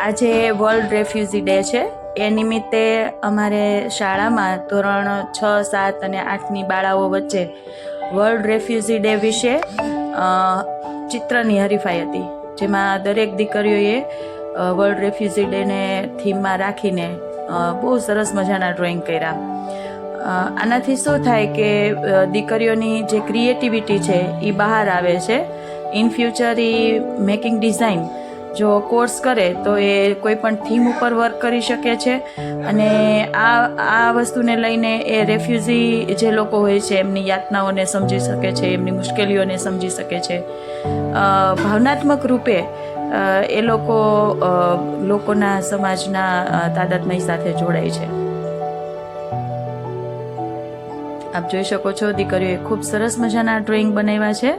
આજે world રેફ્યુઝી day છે. એ નિમિત્તે અમારે શાળામાં ધોરણ 6, 7 અને 8ની બાળાઓ વચ્ચે વર્લ્ડ રેફ્યુઝી ડે વિશે ચિત્રની હરીફાઈ હતી, જેમાં દરેક દીકરીઓએ વર્લ્ડ રેફ્યુઝી ડેને થીમમાં રાખીને બહુ સરસ મજાના ડ્રોઈંગ કર્યા. આનાથી શું થાય કે દીકરીઓની જે ક્રિએટિવિટી છે એ બહાર આવે છે. In future A making design જો કોર્સ કરે તો એ કોઈ પણ થીમ ઉપર વર્ક કરી શકે છે અને આ વસ્તુને લઈને એ રેફ્યુઝી જે લોકો હોય છે એમની યાતનાઓને સમજી શકે છે, એમની મુશ્કેલીઓને સમજી શકે છે. ભાવનાત્મક રૂપે એ લોકોના સમાજના તાદાત્મ્ય સાથે જોડાય છે. આપ જોઈ શકો છો દીકરીઓએ ખૂબ સરસ મજાના ડ્રોઈંગ બનાવ્યા છે.